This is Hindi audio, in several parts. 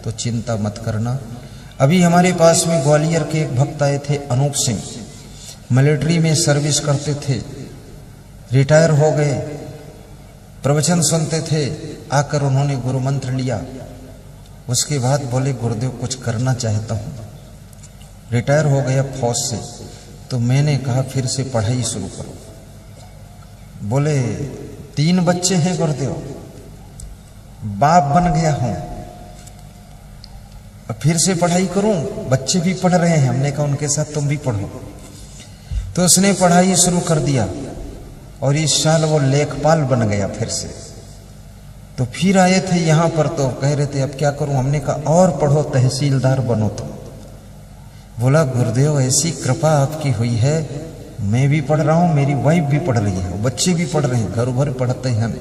तो चिंता मत करना। अभी हमारे पास में ग्वालियर के एक भक्त आए थे, अनूप सिंह, मिलिट्री में सर्विस करते थे, रिटायर हो गए, प्रवचन सुनते थे, आकर उन्होंने गुरु मंत्र लिया। उसके बाद बोले गुरुदेव कुछ करना चाहता हूं, रिटायर हो गया फौज से। तो मैंने कहा फिर से पढ़ाई शुरू करो। बोले 3 बच्चे हैं गुरुदेव, बाप बन गया हूं, अब फिर से पढ़ाई करूं, बच्चे भी पढ़ रहे हैं। हमने कहा उनके साथ तुम भी पढ़ो। तो उसने पढ़ाई शुरू कर दिया और इस साल वो लेखपाल बन गया फिर से। तो फिर आए थे यहां पर, तो कह रहे थे अब क्या करूं। हमने कहा और पढ़ो, तहसीलदार बनो तुम। बोला गुरुदेव ऐसी कृपा आपकी हुई है, मैं भी पढ़ रहा हूं, मेरी वाइफ भी पढ़ रही है, बच्चे भी पढ़ रहे हैं, घर भर पढ़ते हैं।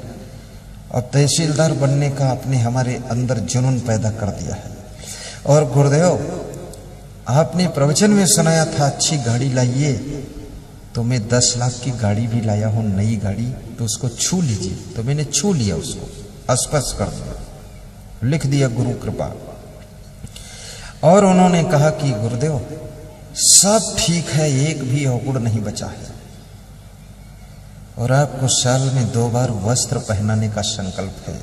अब तहसीलदार बनने का आपने हमारे अंदर जुनून पैदा कर दिया है। और गुरुदेव आपने प्रवचन में सुनाया था अच्छी गाड़ी लाइए, तो मैं 10 लाख की गाड़ी भी लाया हूं, नई गाड़ी, तो उसको छू लीजिए। तो मैंने छू लिया, उसको स्पर्श कर दिया, लिख दिया गुरु कृपा। और उन्होंने कहा कि गुरुदेव सब ठीक है, एक भी अवगुण नहीं बचा है, और आपको साल में 2 बार वस्त्र पहनाने का संकल्प है,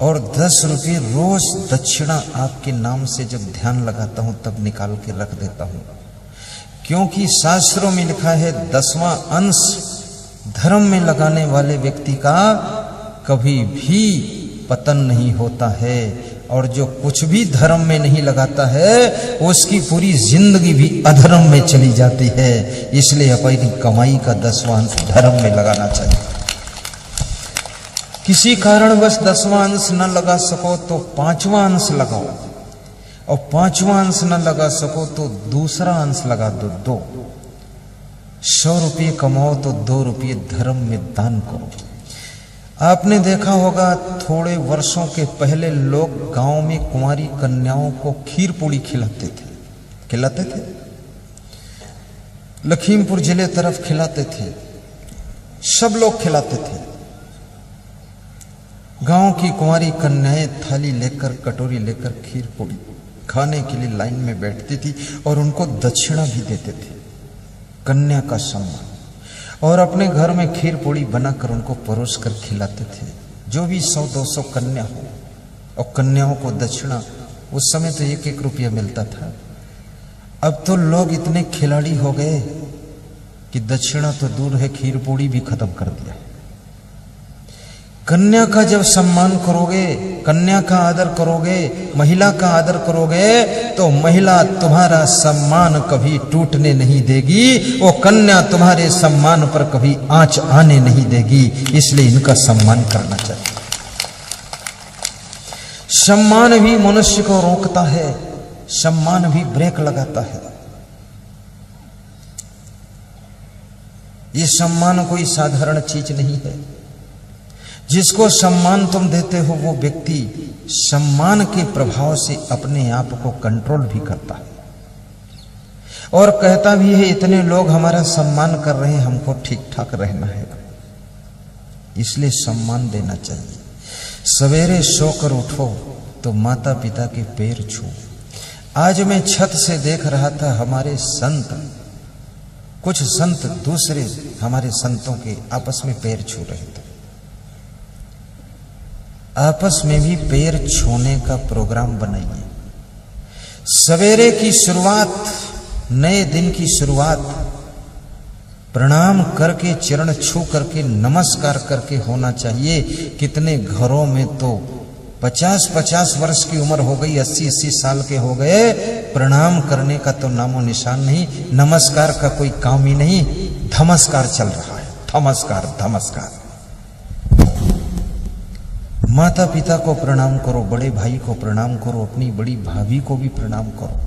और 10 रुपये रोज दक्षिणा आपके नाम से जब ध्यान लगाता हूं तब निकाल के रख देता हूं, क्योंकि शास्त्रों में लिखा है 10वां अंश धर्म में लगाने वाले व्यक्ति का कभी भी पतन नहीं होता है, और जो कुछ भी धर्म में नहीं लगाता है उसकी पूरी जिंदगी भी अधर्म में चली जाती है। इसलिए अपनी कमाई का 10वां अंश धर्म में लगाना चाहिए। किसी कारणवश 10वां अंश न लगा सको तो 5वां अंश लगाओ, और 5वां अंश न लगा सको तो दूसरा अंश लगा दो। 100 रुपये कमाओ तो 2 रुपये धर्म में दान करो। आपने देखा होगा थोड़े वर्षों के पहले लोग गांव में कुंवारी कन्याओं को खीर पूड़ी खिलाते थे। लखीमपुर जिले तरफ खिलाते थे, सब लोग खिलाते थे। गांव की कुंवारी कन्याएं थाली लेकर, कटोरी लेकर खीर पूड़ी खाने के लिए लाइन में बैठती थी, और उनको दक्षिणा भी देते थे, कन्या का सम्मान। और अपने घर में खीर पूड़ी बनाकर उनको परोस कर खिलाते थे, जो भी 100-200 कन्या हो, और कन्याओं को दक्षिणा उस समय तो 1-1 रुपया मिलता था। अब तो लोग इतने खिलाड़ी हो गए कि दक्षिणा तो दूर है, खीर पूड़ी भी खत्म कर दिया। कन्या का जब सम्मान करोगे, कन्या का आदर करोगे, महिला का आदर करोगे, तो महिला तुम्हारा सम्मान कभी टूटने नहीं देगी, वो कन्या तुम्हारे सम्मान पर कभी आंच आने नहीं देगी। इसलिए इनका सम्मान करना चाहिए। सम्मान भी मनुष्य को रोकता है, सम्मान भी ब्रेक लगाता है। ये सम्मान कोई साधारण चीज नहीं है। जिसको सम्मान तुम देते हो वो व्यक्ति सम्मान के प्रभाव से अपने आप को कंट्रोल भी करता है, और कहता भी है इतने लोग हमारा सम्मान कर रहे हैं, हमको ठीक ठाक रहना है। इसलिए सम्मान देना चाहिए। सवेरे सोकर उठो तो माता पिता के पैर छू। आज मैं छत से देख रहा था, हमारे संत, कुछ संत दूसरे हमारे संतों के आपस में पैर छू रहे थे। आपस में भी पैर छूने का प्रोग्राम बनाइए। सवेरे की शुरुआत, नए दिन की शुरुआत प्रणाम करके, चरण छू करके, नमस्कार करके होना चाहिए। कितने घरों में तो 50-50 वर्ष की उम्र हो गई, 80-80 साल के हो गए, प्रणाम करने का तो नामो निशान नहीं, नमस्कार का कोई काम ही नहीं, धमस्कार चल रहा है। धमस्कार धमस्कार। माता पिता को प्रणाम करो, बड़े भाई को प्रणाम करो, अपनी बड़ी भाभी को भी प्रणाम करो।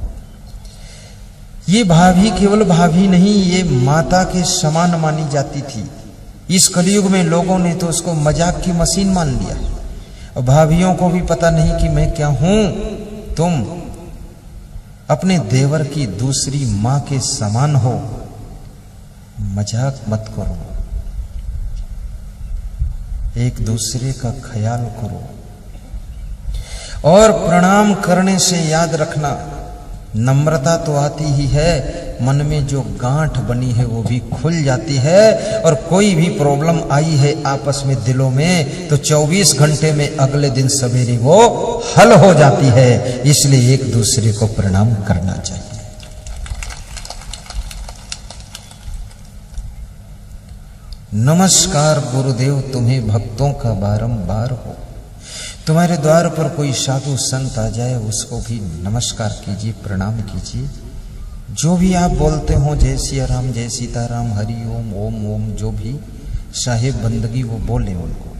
ये भाभी केवल भाभी नहीं, ये माता के समान मानी जाती थी। इस कलयुग में लोगों ने तो उसको मजाक की मशीन मान लिया। और भाभियों को भी पता नहीं कि मैं क्या हूं। तुम अपने देवर की दूसरी मां के समान हो, मजाक मत करो, एक दूसरे का ख्याल करो। और प्रणाम करने से याद रखना, नम्रता तो आती ही है, मन में जो गांठ बनी है वो भी खुल जाती है। और कोई भी प्रॉब्लम आई है आपस में दिलों में तो 24 घंटे में अगले दिन सवेरे वो हल हो जाती है। इसलिए एक दूसरे को प्रणाम करना चाहिए। नमस्कार गुरुदेव तुम्हें भक्तों का बारंबार हो। तुम्हारे द्वार पर कोई साधु संत आ जाए उसको भी नमस्कार कीजिए, प्रणाम कीजिए। जो भी आप बोलते हो, जय सिया राम, जय सीताराम, हरि ओम, ओम ओम, जो भी साहेब बंदगी वो बोले उनको,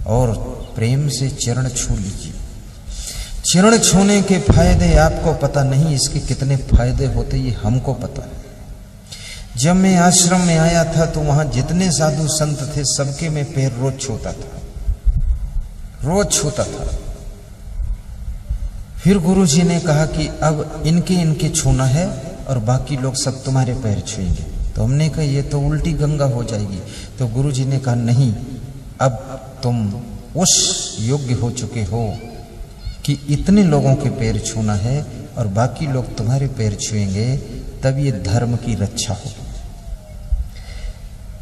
और प्रेम से चरण छू लीजिए। चरण छूने के फायदे आपको पता नहीं, इसके कितने फायदे होते ये हमको पता है। जब मैं आश्रम में आया था तो वहां जितने साधु संत थे सबके मैं पैर रोज छूता था, रोज छूता था। फिर गुरुजी ने कहा कि अब इनके छूना है और बाकी लोग सब तुम्हारे पैर छुएंगे। तो हमने कहा ये तो उल्टी गंगा हो जाएगी। तो गुरुजी ने कहा नहीं, अब तुम उस योग्य हो चुके हो कि इतने लोगों के पैर छूना है और बाकी लोग तुम्हारे पैर छुएंगे, तब ये धर्म की रक्षा हो।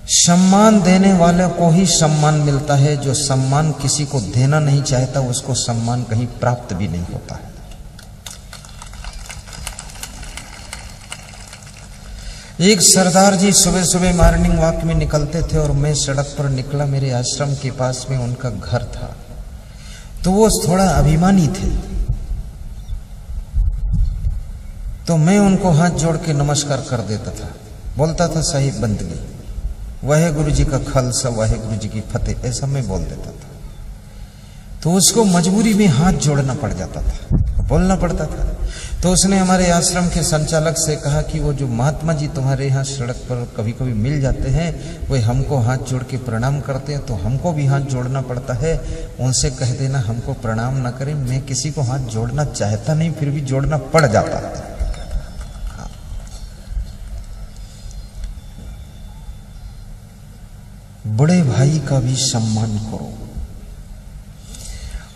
सम्मान देने वाले को ही सम्मान मिलता है, जो सम्मान किसी को देना नहीं चाहता उसको सम्मान कहीं प्राप्त भी नहीं होता है। एक सरदार जी सुबह सुबह मॉर्निंग वॉक में निकलते थे और मैं सड़क पर निकला, मेरे आश्रम के पास में उनका घर था। तो वो थोड़ा अभिमानी थे, तो मैं उनको हाथ जोड़ के नमस्कार कर देता था, बोलता था साहिब बंदगी, वाहे गुरु जी का खालसा, वाहे गुरु जी की फतेह, ऐसा मैं बोल देता था। तो उसको मजबूरी में हाथ जोड़ना पड़ जाता था, बोलना पड़ता था। तो उसने हमारे आश्रम के संचालक से कहा कि वो जो महात्मा जी तुम्हारे यहाँ सड़क पर कभी कभी मिल जाते हैं, वे हमको हाथ जोड़ के प्रणाम करते हैं, तो हमको भी हाथ जोड़ना पड़ता है। उनसे कह देना हमको प्रणाम ना करें। मैं किसी को हाथ जोड़ना चाहता नहीं, फिर भी जोड़ना पड़ जाता है। बड़े भाई का भी सम्मान करो,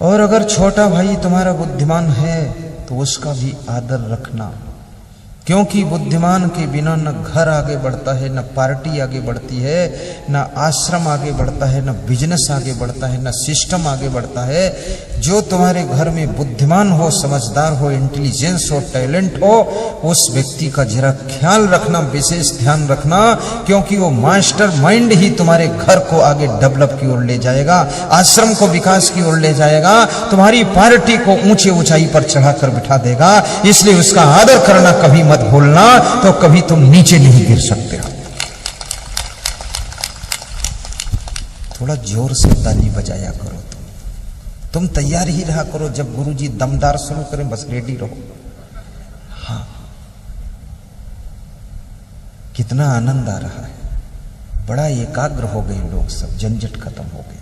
और अगर छोटा भाई तुम्हारा बुद्धिमान है तो उसका भी आदर रखना, क्योंकि बुद्धिमान के बिना न घर आगे बढ़ता है, न पार्टी आगे बढ़ती है, न आश्रम आगे बढ़ता है, न बिजनेस आगे बढ़ता है, न सिस्टम आगे बढ़ता है। जो तुम्हारे घर में बुद्धिमान हो, समझदार हो, इंटेलिजेंस हो, टैलेंट हो, उस व्यक्ति का जरा ख्याल रखना, विशेष ध्यान रखना, क्योंकि वो मास्टर माइंड ही तुम्हारे घर को आगे डेवलप की ओर ले जाएगा, आश्रम को विकास की ओर ले जाएगा, तुम्हारी पार्टी को ऊंचे ऊंचाई पर चढ़ाकर बिठा देगा। इसलिए उसका आदर करना कभी मत भूलना, तो कभी तुम नीचे नहीं गिर सकते हो। थोड़ा जोर से ताली बजाया करो, तुम तैयार ही रहा करो। जब गुरुजी दमदार शुरू करें बस रेडी रहो। हाँ, कितना आनंद आ रहा है, बड़ा एकाग्र हो गए लोग, सब झंझट खत्म हो गए।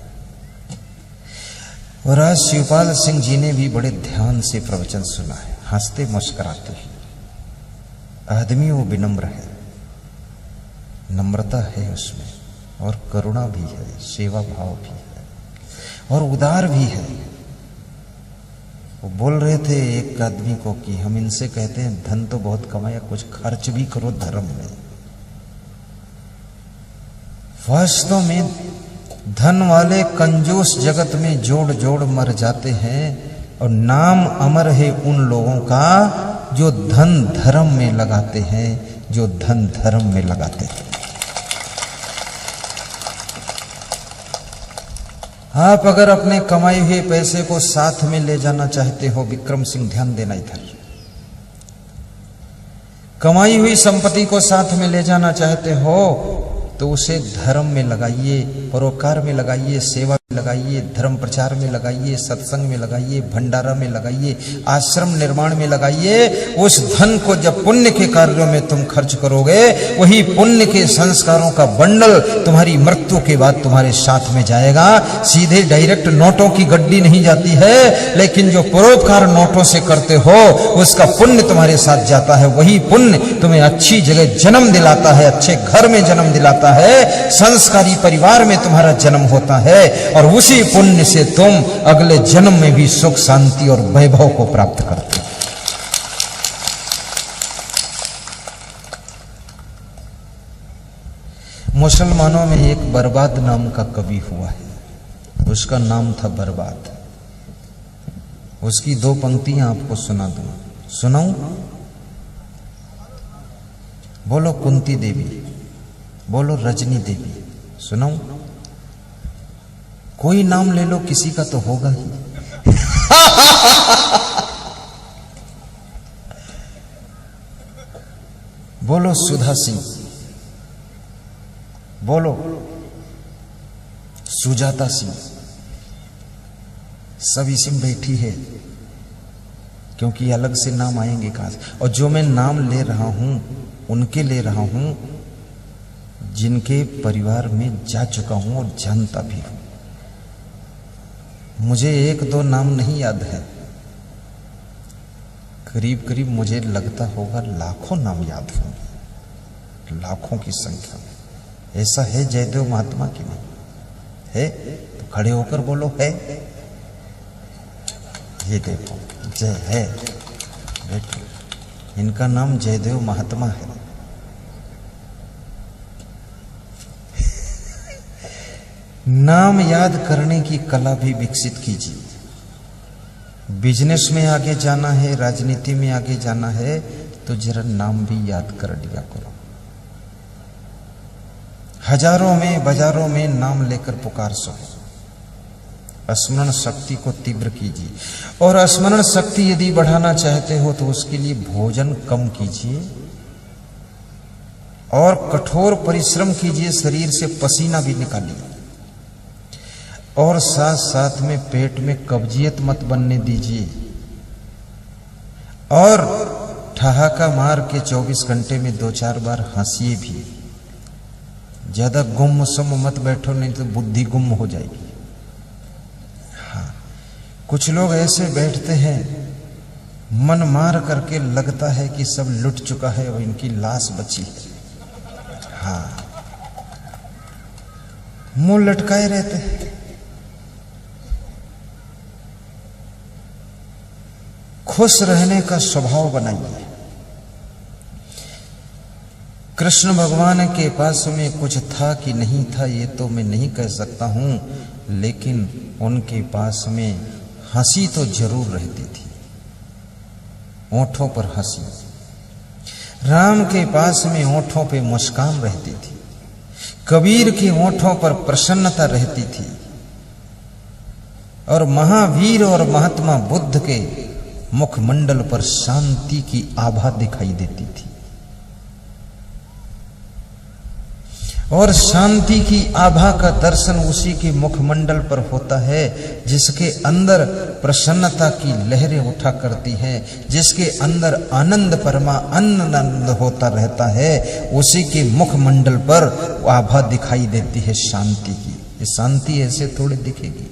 और आज शिवपाल सिंह जी ने भी बड़े ध्यान से प्रवचन सुना है, हंसते मुस्कुराते ही। आदमी वो विनम्र है, नम्रता है उसमें, और करुणा भी है, सेवा भाव भी है, और उदार भी है। वो बोल रहे थे एक आदमी को कि हम इनसे कहते हैं धन तो बहुत कमाया, कुछ खर्च भी करो धर्म में। वास्तव में धन वाले कंजूस जगत में जोड़ जोड़ मर जाते हैं, और नाम अमर है उन लोगों का जो धन धर्म में लगाते हैं, जो धन धर्म में लगाते हैं। आप अगर अपने कमाए हुए पैसे को साथ में ले जाना चाहते हो, विक्रम सिंह ध्यान देना इधर, कमाई हुई संपत्ति को साथ में ले जाना चाहते हो तो उसे धर्म में लगाइए, परोपकार में लगाइए, सेवा में लगाइए, धर्म प्रचार में लगाइए, सत्संग में लगाइए, भंडारा में लगाइए, आश्रम निर्माण में लगाइए। उस धन को जब पुण्य के कार्यों में तुम खर्च करोगे, वही पुण्य के संस्कारों का बंडल तुम्हारी मृत्यु के बाद तुम्हारे साथ में जाएगा। सीधे डायरेक्ट नोटों की गड्डी नहीं जाती है, लेकिन जो परोपकार नोटों से करते हो उसका पुण्य तुम्हारे साथ जाता है। वही पुण्य तुम्हें अच्छी जगह जन्म दिलाता है, अच्छे घर में जन्म दिलाता है, संस्कारी परिवार में तुम्हारा जन्म होता है। और उसी पुण्य से तुम अगले जन्म में भी सुख शांति और वैभव को प्राप्त करते हो। मुसलमानों में एक बर्बाद नाम का कवि हुआ है, उसका नाम था बर्बाद। उसकी 2 पंक्तियां आपको सुना दूं, सुनाऊं? बोलो कुंती देवी, बोलो रजनी देवी, सुनाऊं? कोई नाम ले लो, किसी का तो होगा ही। बोलो सुधा सिंह, बोलो सुजाता सिंह, सब इसी में बैठी है, क्योंकि अलग से नाम आएंगे कहां से। और जो मैं नाम ले रहा हूं उनके ले रहा हूं जिनके परिवार में जा चुका हूं और जानता भी हूं। मुझे 1-2 नाम नहीं याद है, करीब करीब मुझे लगता होगा लाखों नाम याद होंगे, लाखों की संख्या में। ऐसा है जयदेव महात्मा की नहीं है? तो खड़े होकर बोलो है। ये देखो जय है, देखो इनका नाम जयदेव महात्मा है। नाम याद करने की कला भी विकसित कीजिए। बिजनेस में आगे जाना है, राजनीति में आगे जाना है, तो जरा नाम भी याद कर लिया करो। हजारों में बाजारों में नाम लेकर पुकार सो। स्मरण शक्ति को तीव्र कीजिए, और स्मरण शक्ति यदि बढ़ाना चाहते हो तो उसके लिए भोजन कम कीजिए और कठोर परिश्रम कीजिए, शरीर से पसीना भी निकालिए, और साथ साथ में पेट में कब्जियत मत बनने दीजिए, और ठहाका मार के 24 घंटे में 2-4 बार हंसिए भी। ज्यादा गुम सम मत बैठो, नहीं तो बुद्धि गुम हो जाएगी। हाँ, कुछ लोग ऐसे बैठते हैं मन मार करके लगता है कि सब लुट चुका है और इनकी लाश बची है। हाँ, मुंह लटकाए रहते हैं। खुश रहने का स्वभाव बनाइए। कृष्ण भगवान के पास में कुछ था कि नहीं था ये तो मैं नहीं कह सकता हूं, लेकिन उनके पास में हंसी तो जरूर रहती थी, होठों पर हंसी। राम के पास में होठों पे मुस्कान रहती थी, कबीर के होठों पर प्रसन्नता रहती थी, और महावीर और महात्मा बुद्ध के मुखमंडल पर शांति की आभा दिखाई देती थी। और शांति की आभा का दर्शन उसी के मुखमंडल पर होता है जिसके अंदर प्रसन्नता की लहरें उठा करती हैं, जिसके अंदर आनंद परमा आनंद होता रहता है, उसी के मुखमंडल पर आभा दिखाई देती है शांति की। ये शांति ऐसे थोड़ी दिखेगी।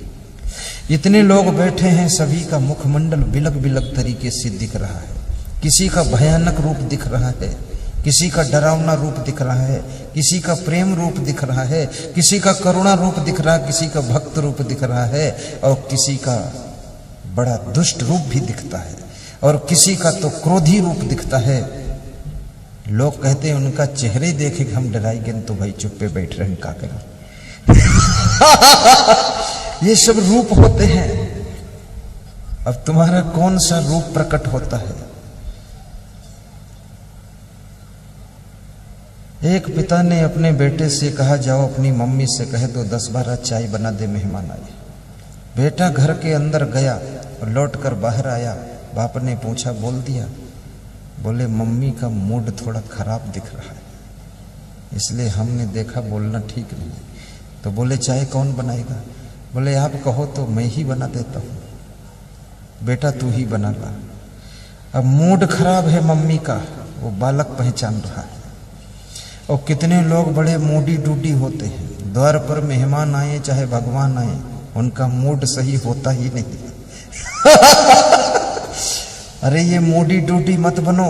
इतने लोग बैठे हैं, सभी का मुखमंडल बिलग बिलग तरीके से दिख रहा है। किसी का भयानक रूप दिख रहा है, किसी का डरावना रूप दिख रहा है, किसी का प्रेम रूप दिख रहा है, किसी का करुणा रूप दिख रहा है, किसी का भक्त रूप दिख रहा है, और किसी का बड़ा दुष्ट रूप भी दिखता है, और किसी का तो क्रोधी रूप दिखता है। लोग कहते हैं उनका चेहरे देखे हम डराएंगे, तो भाई चुप्पे बैठ रहे हैं, क्या करें। ये सब रूप होते हैं। अब तुम्हारा कौन सा रूप प्रकट होता है? एक पिता ने अपने बेटे से कहा, जाओ अपनी मम्मी से कह दो 10-12 चाय बना दे, मेहमान आए। बेटा घर के अंदर गया और लौटकर बाहर आया। बाप ने पूछा, बोल दिया? बोले मम्मी का मूड थोड़ा खराब दिख रहा है, इसलिए हमने देखा बोलना ठीक नहीं। तो बोले चाय कौन बनाएगा? बोले आप कहो तो मैं ही बना देता हूं। बेटा तू ही बना ला। अब मूड खराब है मम्मी का, वो बालक पहचान रहा है। और कितने लोग बड़े मूडी डूडी होते हैं, द्वार पर मेहमान आए चाहे भगवान आए, उनका मूड सही होता ही नहीं। अरे ये मूडी डूडी मत बनो।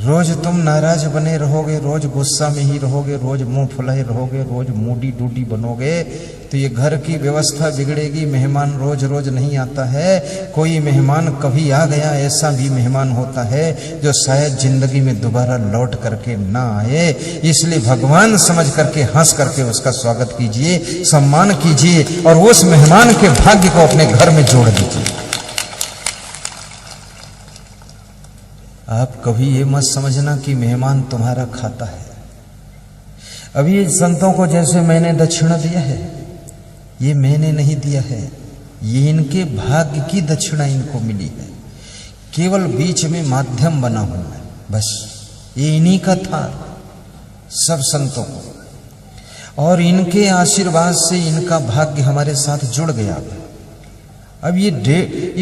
रोज तुम नाराज बने रहोगे, रोज गुस्सा में ही रहोगे, रोज मुंह फुलाए रहोगे, रोज मूडी डूडी बनोगे, तो ये घर की व्यवस्था बिगड़ेगी। मेहमान रोज रोज नहीं आता है, कोई मेहमान कभी आ गया ऐसा भी मेहमान होता है जो शायद जिंदगी में दोबारा लौट करके ना आए। इसलिए भगवान समझ करके हंस करके उसका स्वागत कीजिए, सम्मान कीजिए और उस मेहमान के भाग्य को अपने घर में जोड़ दीजिए। आप कभी ये मत समझना कि मेहमान तुम्हारा खाता है। अभी संतों को जैसे मैंने दक्षिणा दिया है, ये मैंने नहीं दिया है, ये इनके भाग्य की दक्षिणा इनको मिली है। केवल बीच में माध्यम बना हूं मैं, बस ये इन्हीं का था सब संतों को, और इनके आशीर्वाद से इनका भाग्य हमारे साथ जुड़ गया। अब ये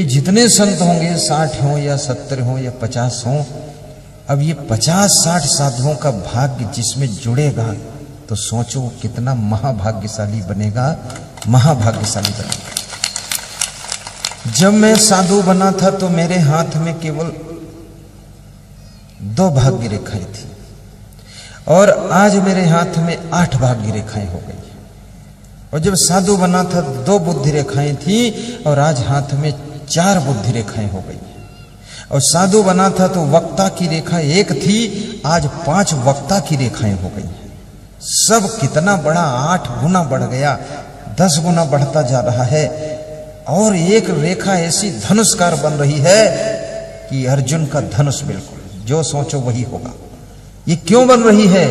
जितने संत होंगे, 60 हों या 70 हों या 50 हों, अब ये 50-60 साधुओं का भाग्य जिसमें जुड़ेगा तो सोचो कितना महाभाग्यशाली बनेगा, महाभाग्यशाली बनेगा। जब मैं साधु बना था तो मेरे हाथ में केवल 2 भाग्य रेखाएं थी और आज मेरे हाथ में 8 भाग्य रेखाएं हो गई। और जब साधु बना था 2 बुद्धि रेखाएं थी और आज हाथ में 4 बुद्धि रेखाएं हो गई। और साधु बना था तो वक्ता की रेखा 1 थी, आज 5 वक्ता की रेखाएं हो गई। सब कितना बड़ा, 8 गुना बढ़ गया, 10 गुना बढ़ता जा रहा है। और एक रेखा ऐसी धनुषकार बन रही है कि अर्जुन का धनुष, बिल्कुल जो सोचो वही होगा। ये क्यों बन रही है?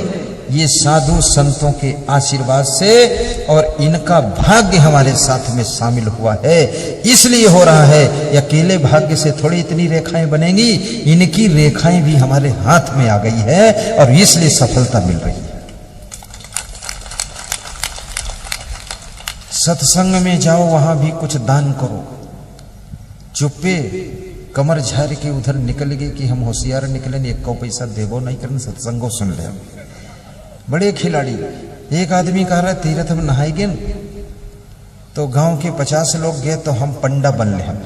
ये साधु संतों के आशीर्वाद से और इनका भाग्य हमारे साथ में शामिल हुआ है, इसलिए हो रहा है। अकेले भाग्य से थोड़ी इतनी रेखाएं बनेंगी, इनकी रेखाएं भी हमारे हाथ में आ गई है और इसलिए सफलता मिल रही है। सत्संग में जाओ, वहां भी कुछ दान करो। चुप्पे कमर झाड़ के उधर निकल गए कि हम होशियार निकले, 1 पैसा देवो नहीं करना, सत्संगो सुन ले। बड़े खिलाड़ी, एक आदमी कह रहा है तीर्थ में नहाएंगे तो गांव के 50 लोग गए तो हम पंडा बन ले, हम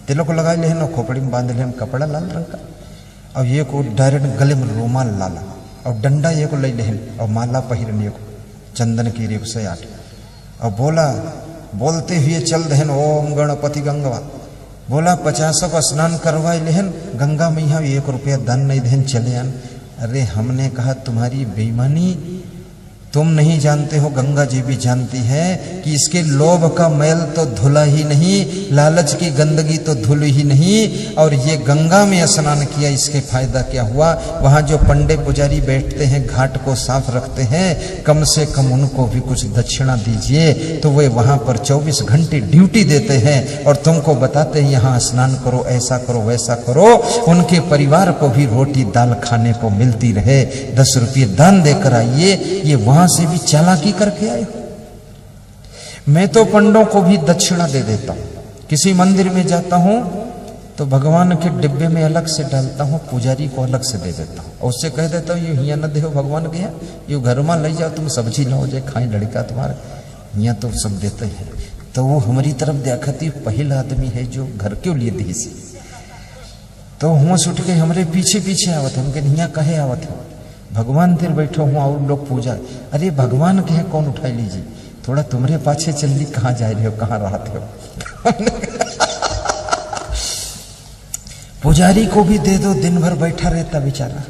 तिलक लगा ले, और खोपड़ी में बांध ले हम कपड़ा लाल रंग का, और ये को डायरेक्ट गले में रुमाल लाला, और डंडा ये को ले ले, और माला पहिरने को चंदन की रेख से 8, और बोलते हुए चल दहन ओम गणपति गंगवा। बोला 50 को स्नान करवाए लेहन गंगा में, यहाँ 1 रुपया दान नहीं देन चले आन। अरे हमने कहा तुम्हारी बेईमानी, तुम नहीं जानते हो, गंगा जी भी जानती है कि इसके लोभ का मैल तो धुला ही नहीं, लालच की गंदगी तो धुली ही नहीं। और ये गंगा में स्नान किया, इसके फायदा क्या हुआ? वहां जो पंडे पुजारी बैठते हैं, घाट को साफ रखते हैं, कम से कम उनको भी कुछ दक्षिणा दीजिए, तो वे वहां पर 24 घंटे ड्यूटी देते हैं और तुमको बताते हैं यहाँ स्नान करो, ऐसा करो, वैसा करो। उनके परिवार को भी रोटी दाल खाने को मिलती रहे। 10 रुपये दान देकर आइए, ये वहां से भी चालाकी करके आए हो। मैं तो पंडों को भी दक्षिणा दे देता हूं। किसी मंदिर में जाता हूं तो भगवान के डिब्बे में अलग से डालता हूं, पुजारी को अलग से दे देता हूं, और उससे कह देता हूं ये हिया न देहो भगवान के, ये घर में ले जाओ, तुम सब्जी लाओ जाए खाए लड़का तुम्हारा, यहाँ तो सब देते हैं। तो वो हमारी तरफ देखती पहला आदमी है जो घर के लिए दी सी, तो हुआ सुट के हमारे पीछे पीछे आवत, हम के यहाँ कहे आवत हो, भगवान फिर बैठो हूँ और लोग पूजा। अरे भगवान के हैं कौन उठाई लीजिए, थोड़ा तुम्हारे पाछे चल ली, कहाँ जा रहे हो, कहाँ रहते हो। पुजारी को भी दे दो, दिन भर बैठा रहता बेचारा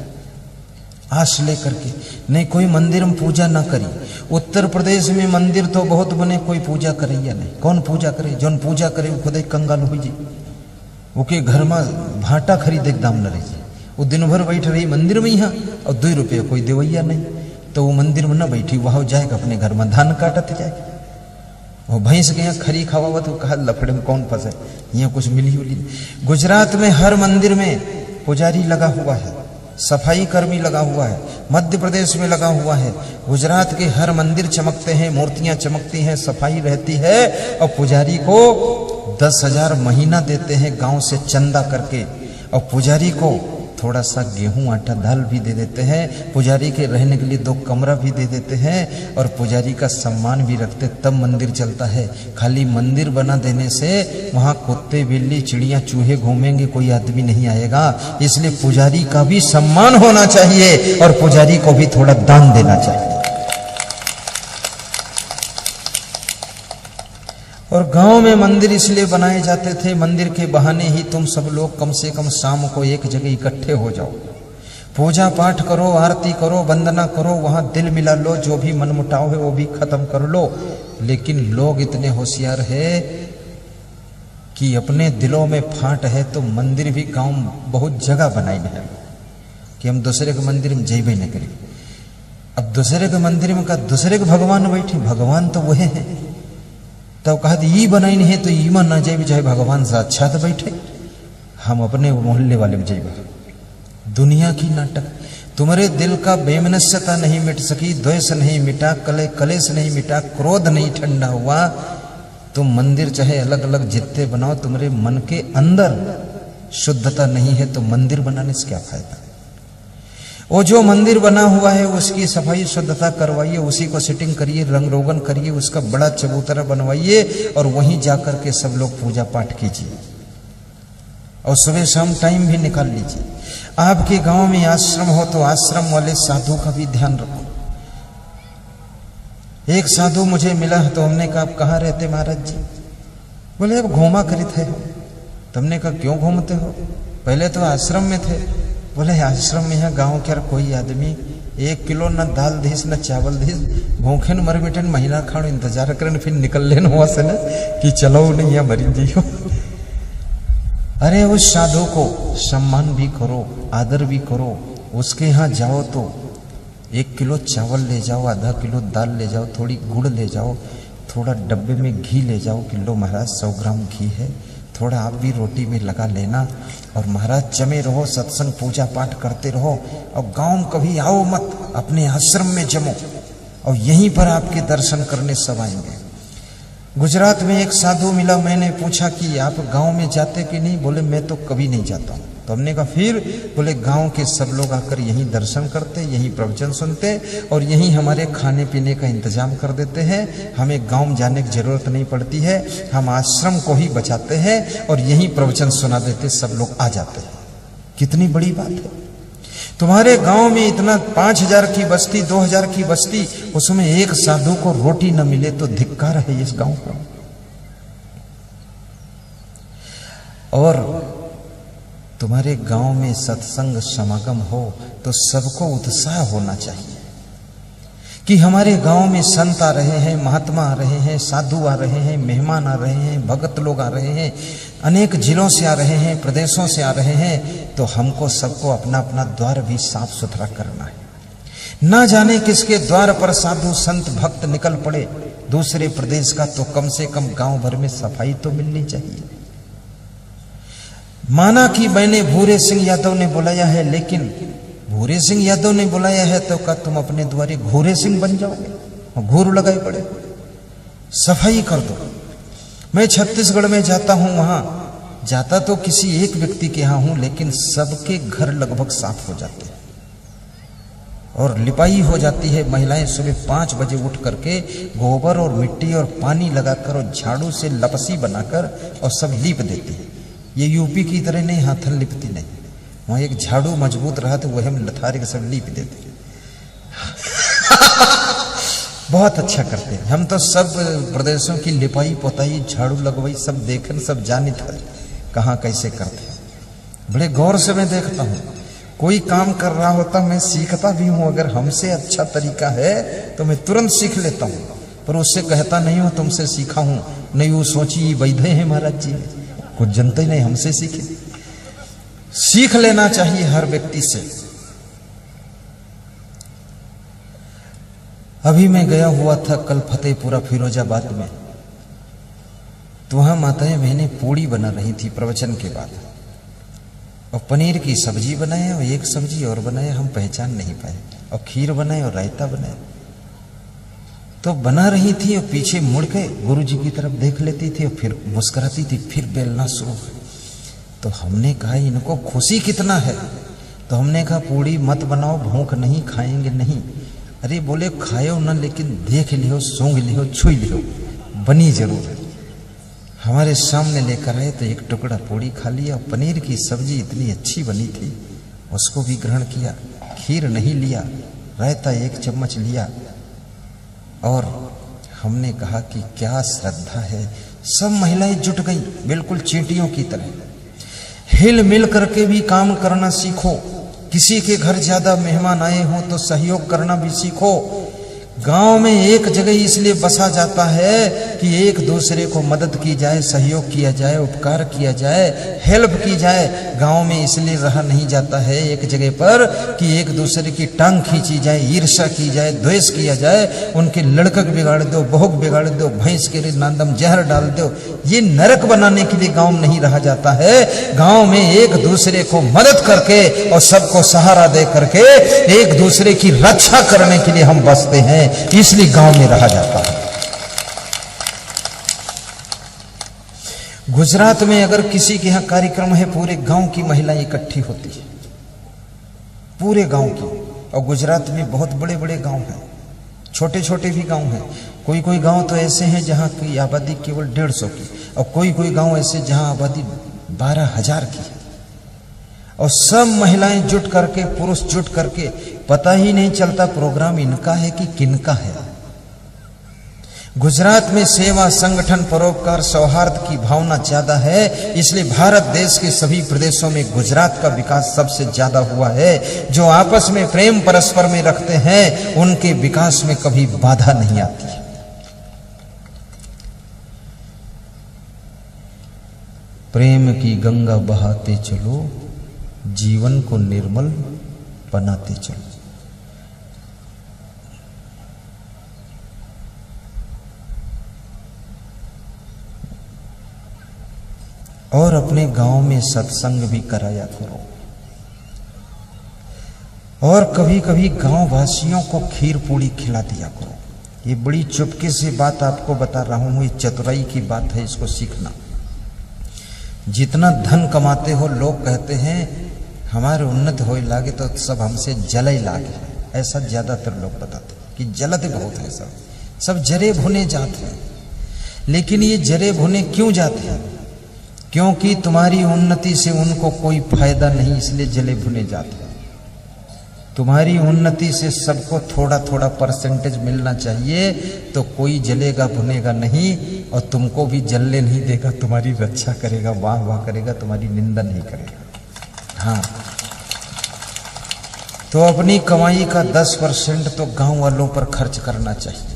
आश लेकर के। नहीं कोई मंदिर में पूजा ना करी। उत्तर प्रदेश में मंदिर तो बहुत बने, कोई पूजा करे या नहीं। कौन पूजा करे? जौन पूजा करे वो खुद कंगाल हुई जी, वो के घर में भाटा खरीदे दाम न रही, वो दिन भर बैठ रही मंदिर में यहाँ, और 2 रुपये कोई देवैया नहीं, तो वो मंदिर में न बैठी, वहां जाएगा अपने घर में धान काटत जाएगा। वो भैंस के यहाँ खरी खावा तो कहा लफड़े में कौन फंसे, यहाँ कुछ मिली उली। गुजरात में हर मंदिर में पुजारी लगा हुआ है, सफाई कर्मी लगा हुआ है, मध्य प्रदेश में लगा हुआ है। गुजरात के हर मंदिर चमकते हैं, मूर्तियां चमकती हैं, सफाई रहती है, और पुजारी को 10,000 महीना देते हैं गांव से चंदा करके, और पुजारी को थोड़ा सा गेहूं आटा दाल भी दे देते हैं, पुजारी के रहने के लिए 2 कमरा भी दे देते हैं और पुजारी का सम्मान भी रखते, तब मंदिर चलता है। खाली मंदिर बना देने से वहां कुत्ते बिल्ली चिड़िया चूहे घूमेंगे, कोई आदमी नहीं आएगा। इसलिए पुजारी का भी सम्मान होना चाहिए और पुजारी को भी थोड़ा दान देना चाहिए। और गांव में मंदिर इसलिए बनाए जाते थे, मंदिर के बहाने ही तुम सब लोग कम से कम शाम को एक जगह इकट्ठे हो जाओ, पूजा पाठ करो, आरती करो, वंदना करो, वहां दिल मिला लो, जो भी मनमुटाव है वो भी खत्म कर लो। लेकिन लोग इतने होशियार है कि अपने दिलों में फाट है तो मंदिर भी गांव बहुत जगह बनाई है कि हम दूसरे के मंदिर में जैबे न करें। अब दूसरे के मंदिर में का दूसरे के भगवान बैठे, भगवान तो वह है। तब कहा ई बनाई नहीं है तो ई मन ना जाए, चाहे भगवान साक्षात बैठे, हम अपने मोहल्ले वाले में जाए। दुनिया की नाटक, तुम्हारे दिल का बेमनस्यता नहीं मिट सकी, द्वेष नहीं मिटा, कलेश नहीं मिटा, क्रोध नहीं ठंडा हुआ, तुम मंदिर चाहे अलग अलग जितने बनाओ, तुम्हारे मन के अंदर शुद्धता नहीं है तो मंदिर बनाने से क्या फायदा। वो जो मंदिर बना हुआ है उसकी सफाई शुद्धता करवाइए, उसी को सेटिंग करिए, रंग रोगन करिए, उसका बड़ा चबूतरा बनवाइए और वहीं जाकर के सब लोग पूजा पाठ कीजिए और सुबह शाम टाइम भी निकाल लीजिए। आपके गांव में आश्रम हो तो आश्रम वाले साधु का भी ध्यान रखो। एक साधु मुझे मिला तो हमने कहा आप कहाँ रहते महाराज जी? बोले अब घूमा करी थे। तुमने कहा क्यों घूमते हो? पहले तो आश्रम में थे। बोले आश्रम में है, गांव क्या कोई आदमी 1 किलो न दाल दीस न चावल दीस, भूखे न मर मिटे महीना खानो इंतजार करन फिर निकल लेन हुआ से न कि चलो नहीं या मरी जियो। अरे उस साधु को सम्मान भी करो, आदर भी करो। उसके यहाँ जाओ तो 1 किलो चावल ले जाओ, आधा किलो दाल ले जाओ, थोड़ी गुड़ ले जाओ, थोड़ा डब्बे में घी ले जाओ कि लो महाराज 100 ग्राम घी है, थोड़ा आप भी रोटी में लगा लेना और महाराज जमे रहो, सत्संग पूजा पाठ करते रहो और गांव कभी आओ मत, अपने आश्रम में जमो और यहीं पर आपके दर्शन करने सब आएंगे। गुजरात में एक साधु मिला, मैंने पूछा कि आप गांव में जाते कि नहीं? बोले मैं तो कभी नहीं जाता हूं। तो हमने कहा फिर? बोले गांव के सब लोग आकर यहीं दर्शन करते, यहीं प्रवचन सुनते और यहीं हमारे खाने पीने का इंतजाम कर देते हैं, हमें गांव जाने की जरूरत नहीं पड़ती है, हम आश्रम को ही बचाते हैं और यहीं प्रवचन सुना देते, सब लोग आ जाते हैं। कितनी बड़ी बात है। तुम्हारे गांव में इतना 5000 की बस्ती, 2000 की बस्ती, उसमें एक साधु को रोटी न मिले तो धिक्कार है इस गांव का। और तुम्हारे गांव में सत्संग समागम हो तो सबको उत्साह होना चाहिए कि हमारे गांव में संत आ रहे हैं, महात्मा आ रहे हैं, साधु आ रहे हैं, मेहमान आ रहे हैं, भगत लोग आ रहे हैं, अनेक जिलों से आ रहे हैं, प्रदेशों से आ रहे हैं, तो हमको सबको अपना अपना द्वार भी साफ सुथरा करना है। ना जाने किसके द्वार पर साधु संत भक्त निकल पड़े दूसरे प्रदेश का, तो कम से कम गांव भर में सफाई तो मिलनी चाहिए। माना कि मैंने भूरे सिंह यादव ने बुलाया है, लेकिन भूरे सिंह यादव ने बुलाया है तो क्या तुम अपने द्वारे घूरे सिंह बन जाओगे और घूर लगाए पड़े? सफाई कर दो। मैं छत्तीसगढ़ में जाता हूं, वहां जाता तो किसी एक व्यक्ति के यहां हूं, लेकिन सबके घर लगभग साफ हो जाते हैं और लिपाई हो जाती है। महिलाएं सुबह 5 बजे उठ करके गोबर और मिट्टी और पानी लगाकर और झाड़ू से लपसी बनाकर और सब लीप देती है। ये यूपी की तरह नहीं, हाथ लिपती नहीं, वहां एक झाड़ू मजबूत रहा तो वह हम लथारे के सब लीप देते। बहुत अच्छा करते हैं हम तो। सब प्रदेशों की लिपाई पोताई झाड़ू लगवाई सब देखें, सब जानी था कहाँ कैसे करते हैं। बड़े गौर से मैं देखता हूँ, कोई काम कर रहा होता मैं सीखता भी हूँ, अगर हमसे अच्छा तरीका है तो मैं तुरंत सीख लेता हूँ, पर उससे कहता नहीं हूँ तुमसे सीखा हूँ, नहीं वो सोची वैधे हैं महाराज जी, कुछ जनते ही नहीं, हमसे सीखे। सीख लेना चाहिए हर व्यक्ति से। अभी मैं गया हुआ था कल फतेहपुरा फिरोजाबाद में, तो वहां माताएं बहनें पूड़ी बना रही थी प्रवचन के बाद, और पनीर की सब्जी बनाए और एक सब्जी और बनाए, हम पहचान नहीं पाए, और खीर बनाए और रायता बनाए। तो बना रही थी और पीछे मुड़ के गुरु जी की तरफ देख लेती थी और फिर मुस्कुराती थी, फिर बेलना शुरू। तो हमने कहा इनको खुशी कितना है, तो हमने कहा पूड़ी मत बनाओ, भूख नहीं, खाएंगे नहीं। अरे बोले खाओ ना, लेकिन देख लियो, सूंघ लियो, छू लियो, बनी जरूर है। हमारे सामने लेकर आए तो एक टुकड़ा पूड़ी खा लिया। पनीर की सब्जी इतनी अच्छी बनी थी, उसको भी ग्रहण किया। खीर नहीं लिया, रायता 1 चम्मच लिया। और हमने कहा कि क्या श्रद्धा है। सब महिलाएं जुट गई बिल्कुल चींटियों की तरह। हिल मिल करके भी काम करना सीखो। किसी के घर ज्यादा मेहमान आए हो तो सहयोग करना भी सीखो। गांव में एक जगह इसलिए बसा जाता है कि एक दूसरे को मदद की जाए, सहयोग किया जाए, उपकार किया जाए, हेल्प की जाए। गांव में इसलिए रहा नहीं जाता है एक जगह पर कि एक दूसरे की टांग खींची जाए, ईर्ष्या की जाए, द्वेष किया जाए, उनके लड़कक बिगाड़ दो, बहुक बिगाड़ दो, भैंस के लिए नांदम जहर डाल दो। ये नरक बनाने के लिए गांव में नहीं रहा जाता है। गांव में एक दूसरे को मदद करके और सबको सहारा दे करके एक दूसरे की रक्षा करने के लिए हम बसते हैं, इसलिए गांव में रहा जाता है। गुजरात में अगर किसी के यहां कार्यक्रम है, पूरे गांव की महिलाएं इकट्ठी होती है, पूरे गांव की। और गुजरात में बहुत बड़े बड़े गांव हैं, छोटे छोटे भी गांव हैं। कोई कोई गांव तो ऐसे हैं जहां की आबादी केवल 150 की, और कोई कोई गांव ऐसे जहां आबादी 12,000 की है। और सब महिलाएं जुट करके, पुरुष जुट करके, पता ही नहीं चलता प्रोग्राम इनका है कि किनका है। गुजरात में सेवा, संगठन, परोपकार, सौहार्द की भावना ज्यादा है, इसलिए भारत देश के सभी प्रदेशों में गुजरात का विकास सबसे ज्यादा हुआ है। जो आपस में प्रेम परस्पर में रखते हैं, उनके विकास में कभी बाधा नहीं आती। प्रेम की गंगा बहाते चलो, जीवन को निर्मल बनाते चलो। और अपने गांव में सत्संग भी कराया करो। और कभी कभी गांव वासियों को खीर पूड़ी खिला दिया करो। ये बड़ी चुपके से बात आपको बता रहा हूं, ये चतुराई की बात है, इसको सीखना। जितना धन कमाते हो, लोग कहते हैं हमारे उन्नत हो लागे तो सब हमसे जले लागे, ऐसा ज्यादातर लोग बताते कि जलते बहुत है, सब जरे भुने जाते हैं। लेकिन ये जरे भुने क्यों जाते हैं? क्योंकि तुम्हारी उन्नति से उनको कोई फायदा नहीं, इसलिए जले भुने जाते हैं। तुम्हारी उन्नति से सबको थोड़ा थोड़ा परसेंटेज मिलना चाहिए, तो कोई जलेगा भुनेगा नहीं, और तुमको भी जलने नहीं देगा, तुम्हारी रक्षा करेगा, वाह वाह करेगा, तुम्हारी निंदा नहीं करेगा। हाँ, तो अपनी कमाई का 10% तो गांव वालों पर खर्च करना चाहिए।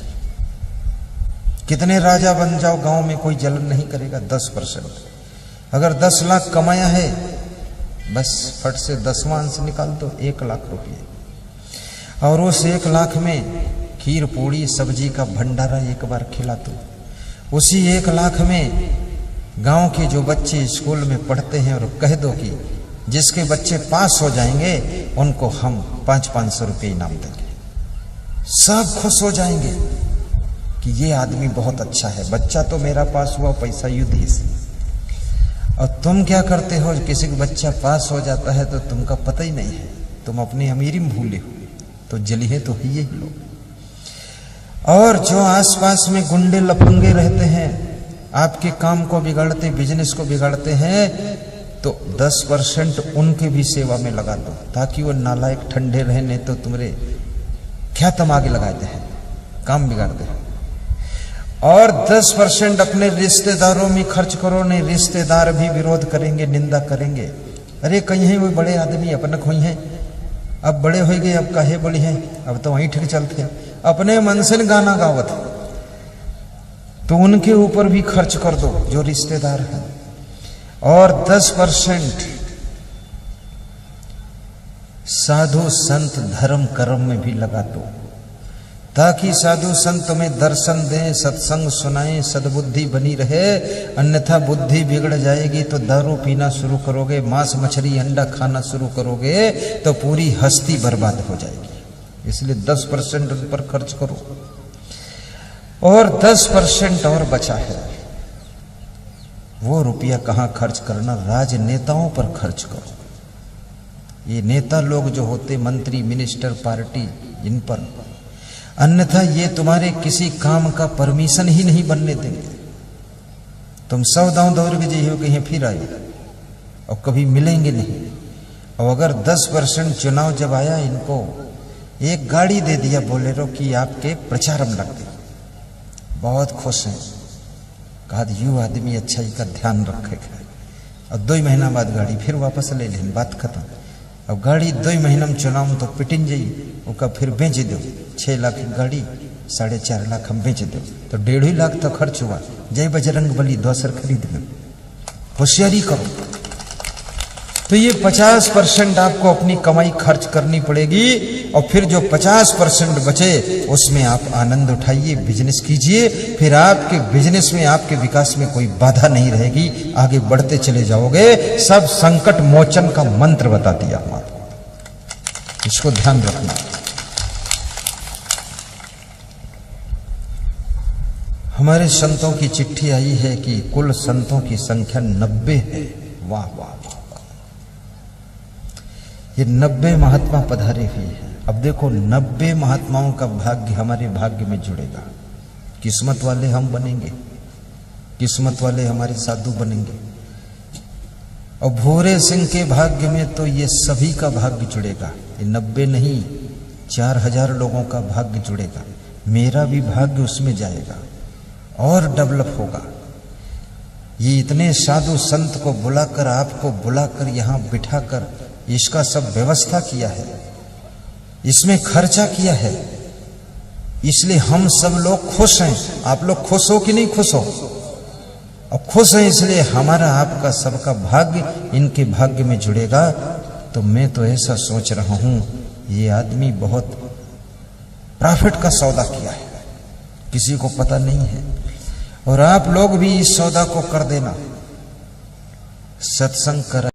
कितने राजा बन जाओ, गांव में कोई जलन नहीं करेगा। 10%। अगर 10 लाख कमाया है, बस फट से 10वां अंश निकाल दो, 1 लाख रुपये। और उस 1 लाख में खीर पूड़ी सब्जी का भंडारा एक बार खिला दो। उसी 1 लाख में गांव के जो बच्चे स्कूल में पढ़ते हैं, और कह दो कि जिसके बच्चे पास हो जाएंगे उनको हम 500-500 रुपये इनाम देंगे। सब खुश हो जाएंगे कि ये आदमी बहुत अच्छा है, बच्चा तो मेरा पास हुआ, पैसा युद्ध से। और तुम क्या करते हो, किसी का बच्चा पास हो जाता है तो तुमका पता ही नहीं है, तुम अपनी अमीरी में भूले हो, तो जलिए तो ही ये लोग। और जो आसपास में गुंडे लफंगे रहते हैं, आपके काम को बिगाड़ते, बिजनेस को बिगाड़ते हैं, तो 10% उनके भी सेवा में लगा दो, ताकि वो नालायक ठंडे रहे, नहीं तो तुम्हारे क्या तमागे लगाते हैं, काम बिगाड़ते हैं। और 10% अपने रिश्तेदारों में खर्च करो, नहीं रिश्तेदार भी विरोध करेंगे, निंदा करेंगे। अरे कहीं है वो बड़े आदमी अपने खोई हैं, अब बड़े हो गए, अब काहे बड़ी हैं, अब तो वहीं ठीक चलते हैं, अपने मन से गाना गावत, तो उनके ऊपर भी खर्च कर दो जो रिश्तेदार हैं। और 10% साधु संत धर्म कर्म में भी लगा दो, ताकि साधु संत तुम्हें दर्शन दें, सत्संग सुनाएं, सद्बुद्धि बनी रहे। अन्यथा बुद्धि बिगड़ जाएगी तो दारू पीना शुरू करोगे, मांस मछली अंडा खाना शुरू करोगे, तो पूरी हस्ती बर्बाद हो जाएगी। इसलिए 10% उन पर खर्च करो। और 10% और बचा है, वो रुपया कहां खर्च करना, राजनेताओं पर खर्च करो। ये नेता लोग जो होते, मंत्री, मिनिस्टर, पार्टी, इन पर, अन्यथा ये तुम्हारे किसी काम का परमिशन ही नहीं बनने देंगे। तुम 100 दांव दौड़ के जी हो कहीं फिर आए और कभी मिलेंगे नहीं। और अगर 10% चुनाव जब आया, इनको एक गाड़ी दे दिया बोलेरो कि आपके प्रचार में लग गए, बहुत खुश हैं। कहा यू आदमी अच्छाई का ध्यान रखेगा। और 2 महीना बाद गाड़ी फिर वापस ले लें, बात खत्म। अब गाड़ी 2 महीना में चुनाव में तो पिटिन जाइए, उसका फिर बेच दो। 6 लाख की गाड़ी 4.5 लाख हम बेच दो, तो 1.5 लाख तो खर्च हुआ। जय बजरंग बली दोसर खरीद में। होशियारी करो। तो ये 50% आपको अपनी कमाई खर्च करनी पड़ेगी, और फिर जो 50% बचे उसमें आप आनंद उठाइए, बिजनेस कीजिए। फिर आपके बिजनेस में, आपके विकास में कोई बाधा नहीं रहेगी, आगे बढ़ते चले जाओगे। सब संकट मोचन का मंत्र बता दिया हम आपको, इसको ध्यान रखना। हमारे संतों की चिट्ठी आई है कि कुल संतों की संख्या 90 है। वाह वाह वाह, ये 90 महात्मा पधारे हुए हैं। अब देखो 90 महात्माओं का भाग्य हमारे भाग्य में जुड़ेगा। किस्मत वाले हम बनेंगे, किस्मत वाले हमारे साधु बनेंगे। और भोरे सिंह के भाग्य में तो ये सभी का भाग्य जुड़ेगा। ये 90 नहीं, 4000 लोगों का भाग्य जुड़ेगा। मेरा भी भाग्य उसमें जाएगा और डेवलप होगा। ये इतने साधु संत को बुलाकर, आपको बुलाकर यहां बिठाकर इसका सब व्यवस्था किया है, इसमें खर्चा किया है, इसलिए हम सब लोग खुश हैं। आप लोग खुश हो कि नहीं खुश हो? और खुश हैं इसलिए हमारा, आपका, सबका भाग्य इनके भाग्य में जुड़ेगा। तो मैं तो ऐसा सोच रहा हूं, ये आदमी बहुत प्रॉफिट का सौदा किया है, किसी को पता नहीं है। और आप लोग भी इस सौदा को कर देना। सत्संग कर